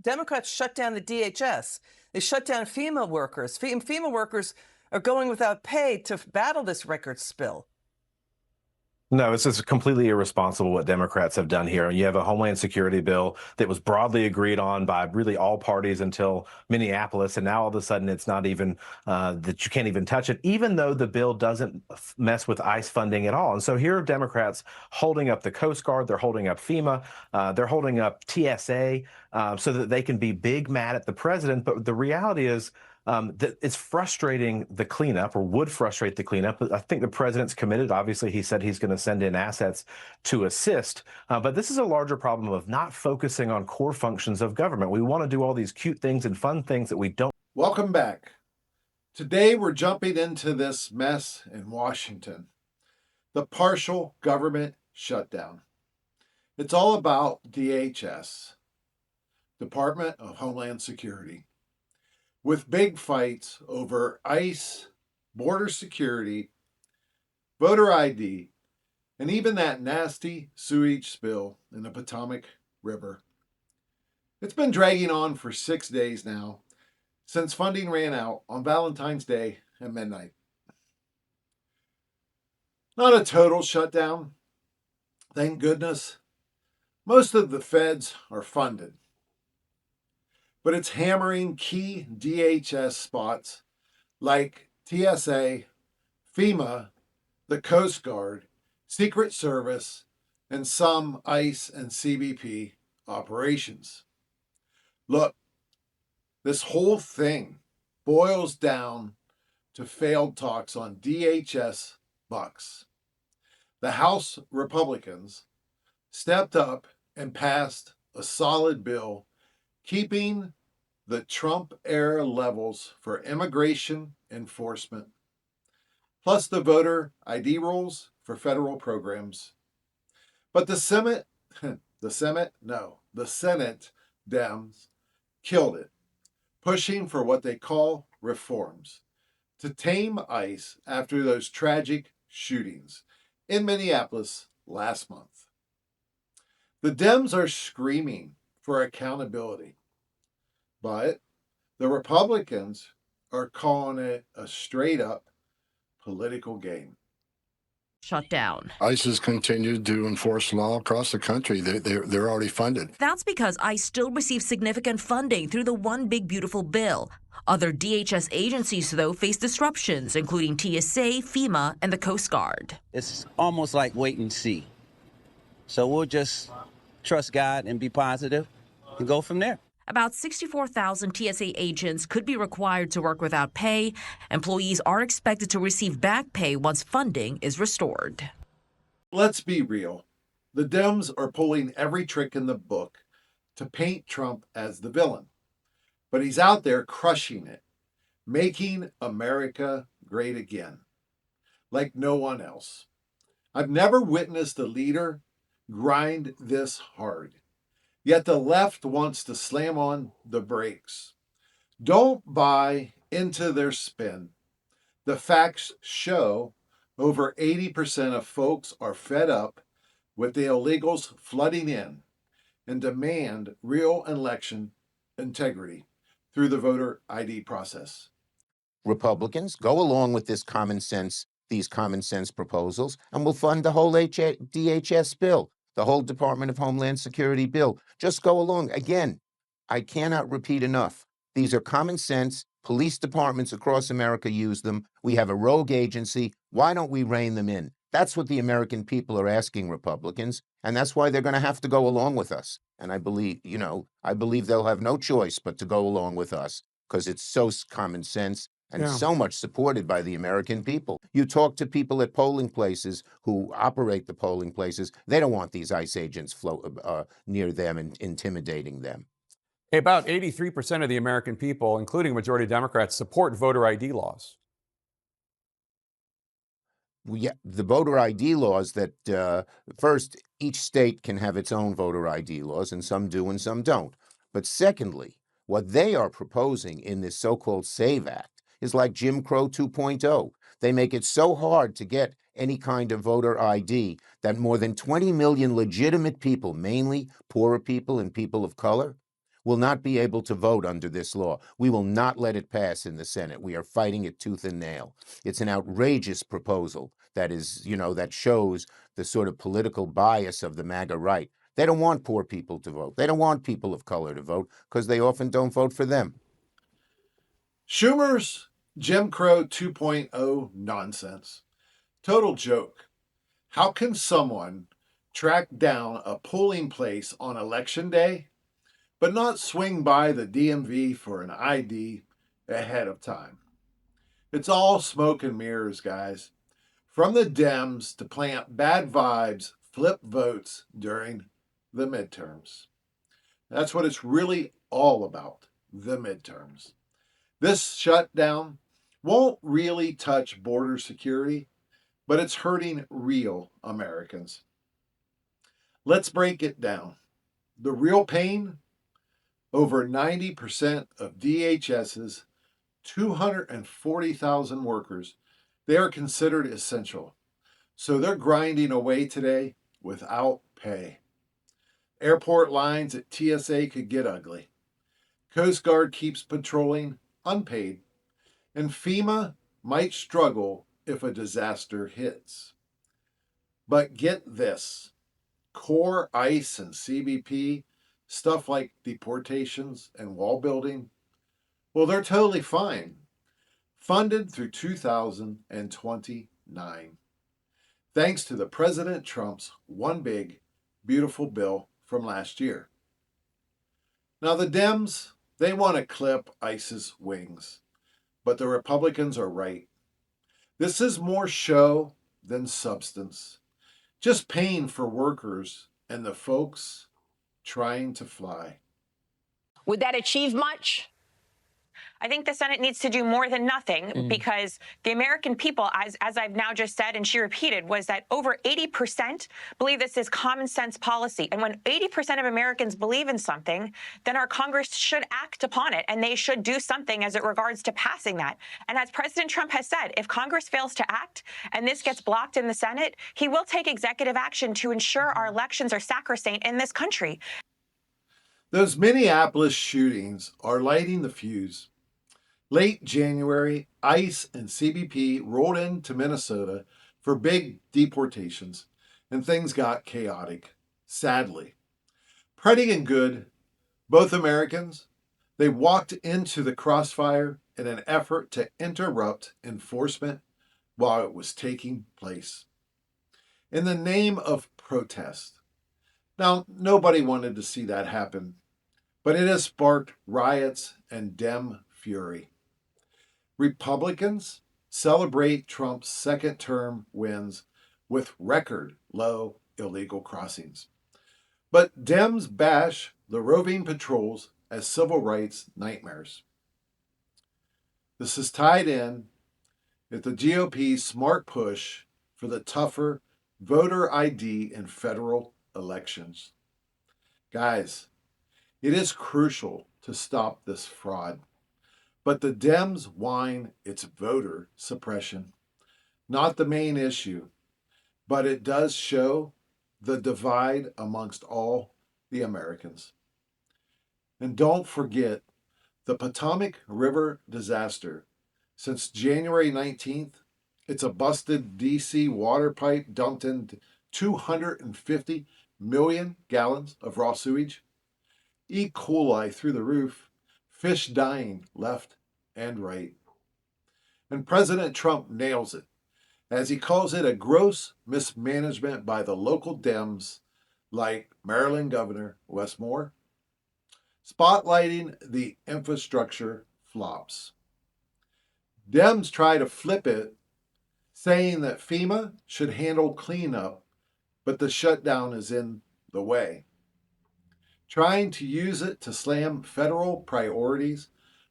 Democrats shut down the DHS. They shut down FEMA workers. FEMA workers are going without pay to battle this record spill. No, it's just completely irresponsible what Democrats have done here. You have a Homeland Security bill that was broadly agreed on by really all parties until Minneapolis, and now all of a sudden it's not even that you can't even touch it, even though the bill doesn't mess with ICE funding at all. And so here are Democrats holding up the Coast Guard, they're holding up FEMA, they're holding up TSA so that they can be big mad at the president. But the reality is, that it's frustrating the cleanup, or would frustrate the cleanup. I think the president's committed. Obviously, he said he's going to send in assets to assist. But this is a larger problem of not focusing on core functions of government. We want to do all these cute things and fun things that we don't. Welcome back. Today, we're jumping into this mess in Washington, the partial government shutdown. It's all about DHS, Department of Homeland Security, with big fights over ICE, border security, voter ID, and even that nasty sewage spill in the Potomac River. It's been dragging on for 6 days now, since funding ran out on Valentine's Day at midnight. Not a total shutdown, thank goodness. Most of the feds are funded, but it's hammering key DHS spots like TSA, FEMA, the Coast Guard, Secret Service, and some ICE and CBP operations. Look, this whole thing boils down to failed talks on DHS bucks. The House Republicans stepped up and passed a solid bill keeping the Trump-era levels for immigration enforcement, plus the voter ID rules for federal programs. But the Senate Dems killed it, pushing for what they call reforms to tame ICE after those tragic shootings in Minneapolis last month. The Dems are screaming for accountability, but the Republicans are calling it a straight-up political game. Shut down. ICE has continued to enforce law across the country. They're already funded. That's because ICE still receives significant funding through the One Big Beautiful Bill. Other DHS agencies, though, face disruptions, including TSA, FEMA, and the Coast Guard. It's almost like wait and see. So we'll just trust God and be positive and go from there. About 64,000 TSA agents could be required to work without pay. Employees are expected to receive back pay once funding is restored. Let's be real. The Dems are pulling every trick in the book to paint Trump as the villain. But he's out there crushing it, making America great again, like no one else. I've never witnessed a leader grind this hard. Yet the left wants to slam on the brakes. Don't buy into their spin. The facts show over 80% of folks are fed up with the illegals flooding in and demand real election integrity through the voter ID process. Republicans, go along with these common sense proposals, and we'll fund the whole DHS bill. The whole Department of Homeland Security bill. Just go along. Again, I cannot repeat enough. These are common sense. Police departments across America use them. We have a rogue agency. Why don't we rein them in? That's what the American people are asking Republicans, and that's why they're going to have to go along with us. And I believe they'll have no choice but to go along with us because it's so common sense and so much supported by the American people. You talk to people at polling places who operate the polling places, they don't want these ICE agents near them and intimidating them. About 83% of the American people, including majority Democrats, support voter ID laws. Yeah, the voter ID laws that, first, each state can have its own voter ID laws, and some do and some don't. But secondly, what they are proposing in this so-called SAVE Act is like Jim Crow 2.0. They make it so hard to get any kind of voter ID that more than 20 million legitimate people, mainly poorer people and people of color, will not be able to vote under this law. We will not let it pass in the Senate. We are fighting it tooth and nail. It's an outrageous proposal that is, that shows the sort of political bias of the MAGA right. They don't want poor people to vote. They don't want people of color to vote because they often don't vote for them. Schumer's Jim Crow 2.0 nonsense. Total joke. How can someone track down a polling place on election day, but not swing by the DMV for an ID ahead of time? It's all smoke and mirrors, guys. From the Dems to plant bad vibes, flip votes during the midterms. That's what it's really all about, the midterms. This shutdown won't really touch border security, but it's hurting real Americans. Let's break it down. The real pain, over 90% of DHS's 240,000 workers, they are considered essential. So they're grinding away today without pay. Airport lines at TSA could get ugly. Coast Guard keeps patrolling unpaid. And FEMA might struggle if a disaster hits. But get this, core ICE and CBP, stuff like deportations and wall building, well, they're totally fine. Funded through 2029. Thanks to the President Trump's one big, beautiful bill from last year. Now the Dems, they want to clip ICE's wings. But the Republicans are right. This is more show than substance. Just pain for workers and the folks trying to fly. Would that achieve much? I think the Senate needs to do more than nothing because the American people, as I've now just said and she repeated, was that over 80% believe this is common sense policy. And when 80% of Americans believe in something, then our Congress should act upon it and they should do something as it regards to passing that. And as President Trump has said, if Congress fails to act and this gets blocked in the Senate, he will take executive action to ensure our elections are sacrosanct in this country. Those Minneapolis shootings are lighting the fuse. Late January, ICE and CBP rolled into Minnesota for big deportations, and things got chaotic, sadly. Pretty and Good, both Americans, they walked into the crossfire in an effort to interrupt enforcement while it was taking place. In the name of protest. Now, nobody wanted to see that happen, but it has sparked riots and Dem fury. Republicans celebrate Trump's second-term wins with record low illegal crossings. But Dems bash the roving patrols as civil rights nightmares. This is tied in with the GOP's smart push for the tougher voter ID in federal elections. Guys, it is crucial to stop this fraud. But the Dems whine it's voter suppression. Not the main issue, but it does show the divide amongst all the Americans. And don't forget the Potomac River disaster. Since January 19th, it's a busted DC water pipe dumped into 250 million gallons of raw sewage. E. coli through the roof, fish dying left and right. And President Trump nails it, as he calls it a gross mismanagement by the local Dems like Maryland Governor Wes Moore, spotlighting the infrastructure flops. Dems try to flip it, saying that FEMA should handle cleanup, but the shutdown is in the way. Trying to use it to slam federal priorities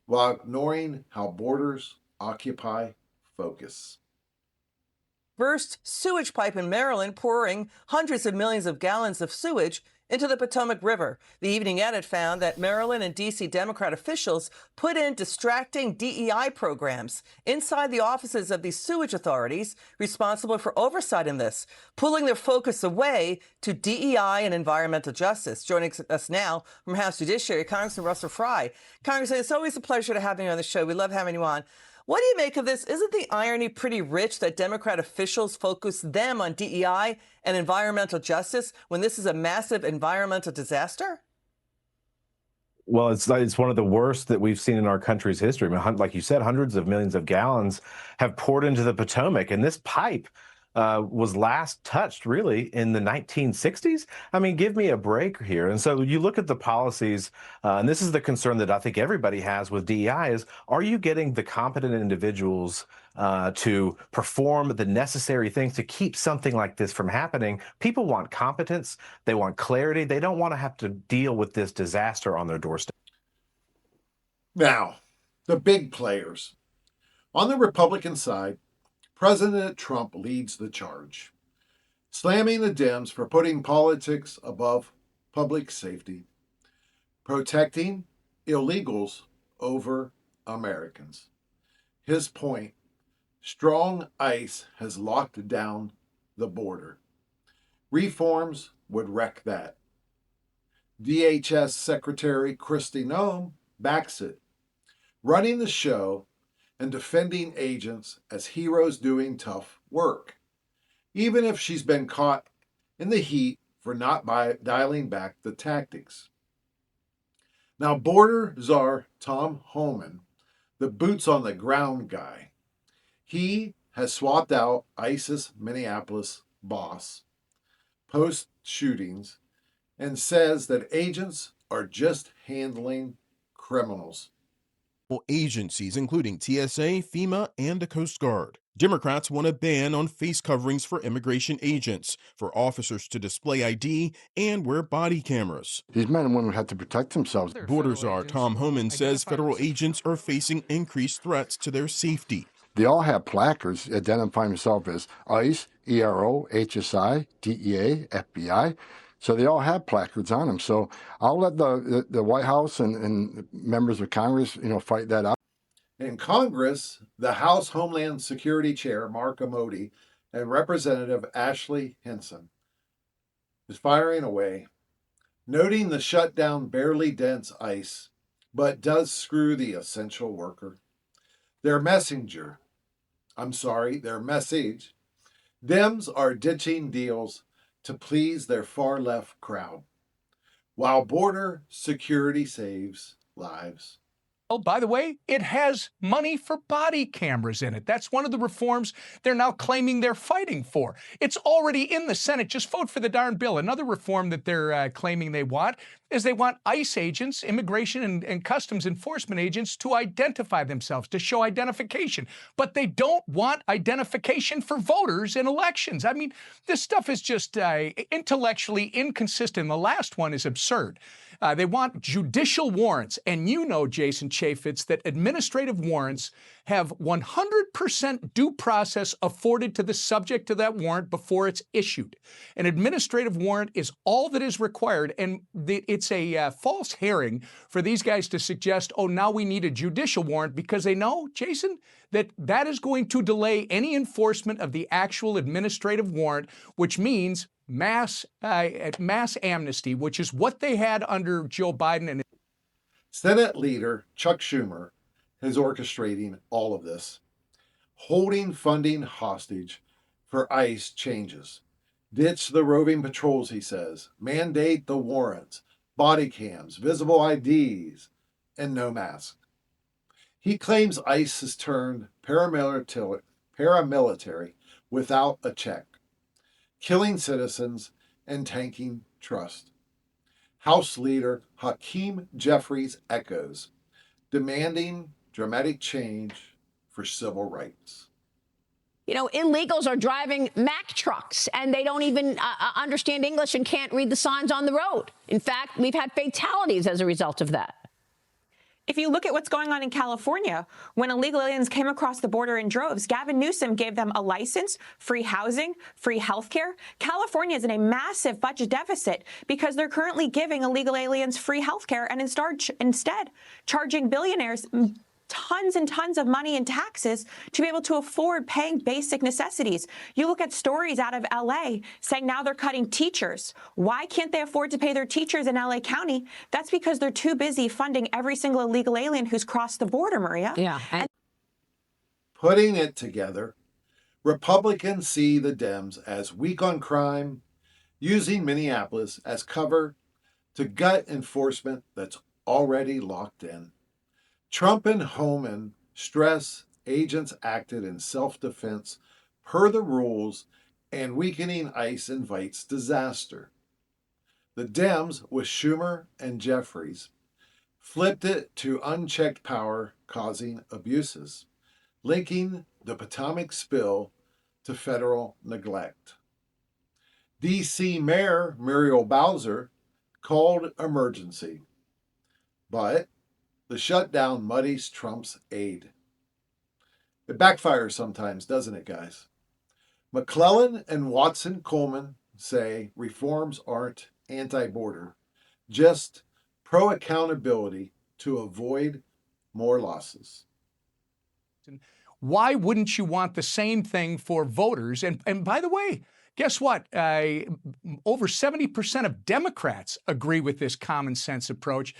while ignoring how borders occupy focus. Burst sewage pipe in Maryland pouring hundreds of millions of gallons of sewage into the Potomac River. The Evening Edit found that Maryland and D.C. Democrat officials put in distracting DEI programs inside the offices of these sewage authorities responsible for oversight in this, pulling their focus away to DEI and environmental justice. Joining us now from House Judiciary, Congressman Russell Fry. Congressman, it's always a pleasure to have you on the show. We love having you on. What do you make of this? Isn't the irony pretty rich that Democrat officials focus them on DEI and environmental justice when this is a massive environmental disaster? Well, it's one of the worst that we've seen in our country's history. I mean, like you said, hundreds of millions of gallons have poured into the Potomac, and this pipe was last touched really in the 1960s. I mean, give me a break here. And so you look at the policies, and this is the concern that I think everybody has with DEI is, are you getting the competent individuals to perform the necessary things to keep something like this from happening? People want competence. They want clarity. They don't want to have to deal with this disaster on their doorstep. Now, the big players. On the Republican side, President Trump leads the charge, slamming the Dems for putting politics above public safety, protecting illegals over Americans. His point, strong ICE has locked down the border. Reforms would wreck that. DHS Secretary Kristi Noem backs it, running the show and defending agents as heroes doing tough work, even if she's been caught in the heat for not dialing back the tactics. Now, border czar Tom Homan, the boots-on-the-ground guy, he has swapped out ISIS Minneapolis boss post-shootings and says that agents are just handling criminals. Agencies including TSA, FEMA, and the Coast Guard. Democrats want a ban on face coverings for immigration agents, for officers to display ID and wear body cameras. These men and women have to protect themselves. Border czar Tom Homan says federal agents are facing increased threats to their safety. They all have placards identifying themselves as ICE, ERO, HSI, DEA, FBI. So they all have placards on them. So I'll let the White House and members of Congress, fight that out. In Congress, the House Homeland Security Chair, Mark Amodei, and Representative Ashley Hinson is firing away, noting the shutdown barely dents ICE, but does screw the essential worker. Their message, Dems are ditching deals to please their far-left crowd, while border security saves lives. Oh, by the way, it has money for body cameras in it. That's one of the reforms they're now claiming they're fighting for. It's already in the Senate. Just vote for the darn bill. Another reform that they're claiming they want is they want ICE agents, immigration and customs enforcement agents, to identify themselves, to show identification. But they don't want identification for voters in elections. I mean, this stuff is just intellectually inconsistent. The last one is absurd. They want judicial warrants. And you know, Jason Chaffetz, that administrative warrants have 100% due process afforded to the subject of that warrant before it's issued. An administrative warrant is all that is required, and it's a false herring for these guys to suggest, oh, now we need a judicial warrant, because they know, Jason, that is going to delay any enforcement of the actual administrative warrant, which means mass amnesty, which is what they had under Joe Biden. And Senate Leader Chuck Schumer is orchestrating all of this, holding funding hostage for ICE changes. Ditch the roving patrols, he says. Mandate the warrants, body cams, visible IDs, and no mask. He claims ICE has turned paramilitary without a check, killing citizens and tanking trust. House Leader Hakeem Jeffries echoes, demanding dramatic change for civil rights. You know, illegals are driving Mack trucks, and they don't even understand English and can't read the signs on the road. In fact, we've had fatalities as a result of that. If you look at what's going on in California, when illegal aliens came across the border in droves, Gavin Newsom gave them a license, free housing, free health care. California is in a massive budget deficit because they're currently giving illegal aliens free health care and instead charging billionaires tons and tons of money in taxes to be able to afford paying basic necessities. You look at stories out of LA saying now they're cutting teachers. Why can't they afford to pay their teachers in LA County? That's because they're too busy funding every single illegal alien who's crossed the border, Maria. Yeah. Putting it together, Republicans see the Dems as weak on crime, using Minneapolis as cover to gut enforcement that's already locked in. Trump and Homan stress agents acted in self-defense per the rules, and weakening ICE invites disaster. The Dems, with Schumer and Jeffries, flipped it to unchecked power causing abuses, linking the Potomac spill to federal neglect. D.C. Mayor Muriel Bowser called emergency, but the shutdown muddies Trump's aid. It backfires sometimes, doesn't it, guys? McClellan and Watson Coleman say reforms aren't anti-border, just pro-accountability to avoid more losses. Why wouldn't you want the same thing for voters? And by the way, guess what? Over 70% of Democrats agree with this common sense approach.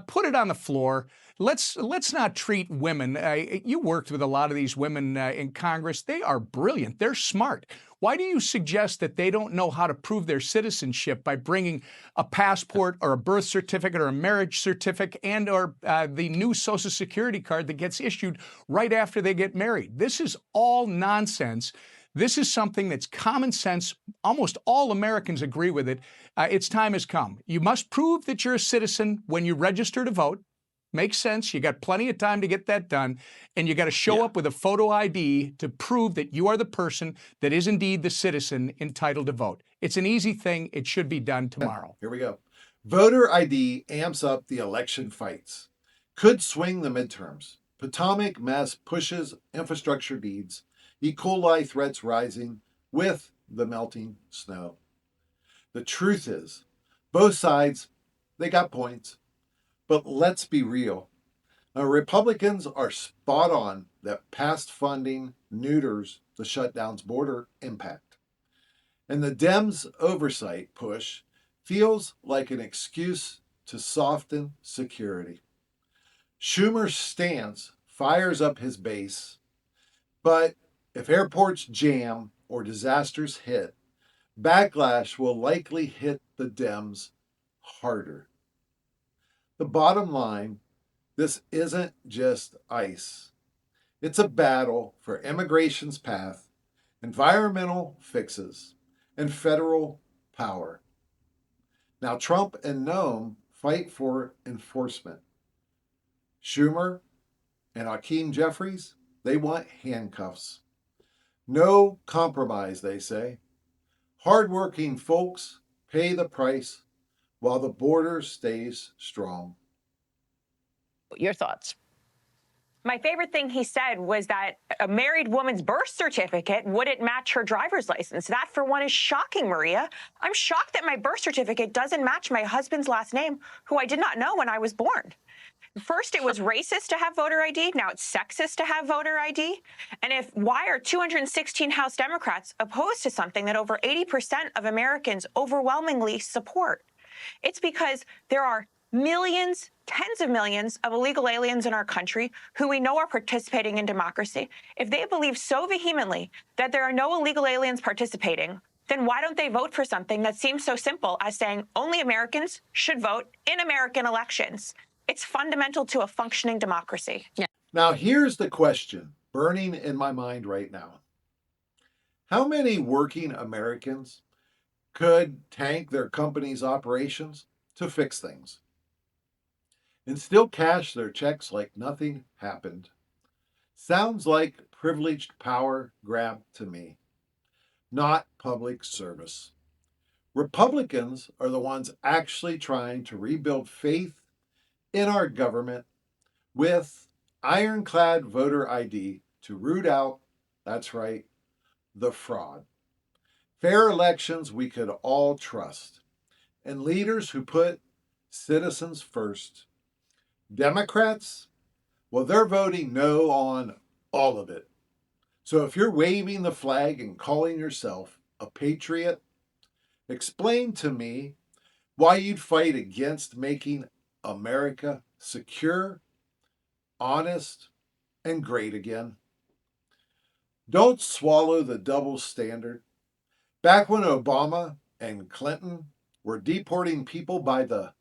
Put it on the floor. Let's not treat women. You worked with a lot of these women in Congress. They are brilliant. They're smart. Why do you suggest that they don't know how to prove their citizenship by bringing a passport or a birth certificate or a marriage certificate and or the new Social Security card that gets issued right after they get married? This is all nonsense. This is something that's common sense. Almost all Americans agree with it. Its time has come. You must prove that you're a citizen when you register to vote. Makes sense. You got plenty of time to get that done. And you got to show up with a photo ID to prove that you are the person that is indeed the citizen entitled to vote. It's an easy thing. It should be done tomorrow. Here we go. Voter ID amps up the election fights. Could swing the midterms. Potomac mess pushes infrastructure needs. E. coli threats rising with the melting snow. The truth is, both sides, they got points. But let's be real. Republicans are spot on that past funding neuters the shutdown's border impact. And the Dems' oversight push feels like an excuse to soften security. Schumer's stance fires up his base, but if airports jam or disasters hit, backlash will likely hit the Dems harder. The bottom line, this isn't just ICE. It's a battle for immigration's path, environmental fixes, and federal power. Now, Trump and Noem fight for enforcement. Schumer and Hakeem Jeffries, they want handcuffs. No compromise, they say. Hardworking folks pay the price while the border stays strong. Your thoughts? My favorite thing he said was that a married woman's birth certificate wouldn't match her driver's license. That, for one, is shocking, Maria. I'm shocked that my birth certificate doesn't match my husband's last name, who I did not know when I was born. First, it was racist to have voter ID. Now it's sexist to have voter ID. And why are 216 House Democrats opposed to something that over 80% of Americans overwhelmingly support? It's because there are millions, tens of millions of illegal aliens in our country who we know are participating in democracy. If they believe so vehemently that there are no illegal aliens participating, then why don't they vote for something that seems so simple as saying only Americans should vote in American elections? It's fundamental to a functioning democracy. Yeah. Now, here's the question burning in my mind right now. How many working Americans could tank their company's operations to fix things and still cash their checks like nothing happened? Sounds like privileged power grab to me, not public service. Republicans are the ones actually trying to rebuild faith in our government with ironclad voter ID to root out, that's right, the fraud. Fair elections we could all trust, and leaders who put citizens first. Democrats, well, they're voting no on all of it. So if you're waving the flag and calling yourself a patriot, explain to me why you'd fight against making America secure, honest, and great again. Don't swallow the double standard. Back when Obama and Clinton were deporting people by the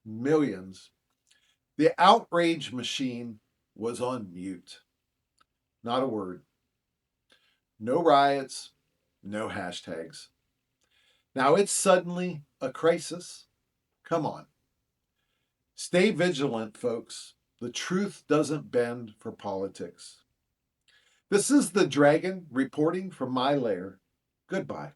millions, the outrage machine was on mute. Not a word. No riots, no hashtags. Now it's suddenly a crisis. Come on. Stay vigilant, folks. The truth doesn't bend for politics. This is the Dragon reporting from my lair. Goodbye.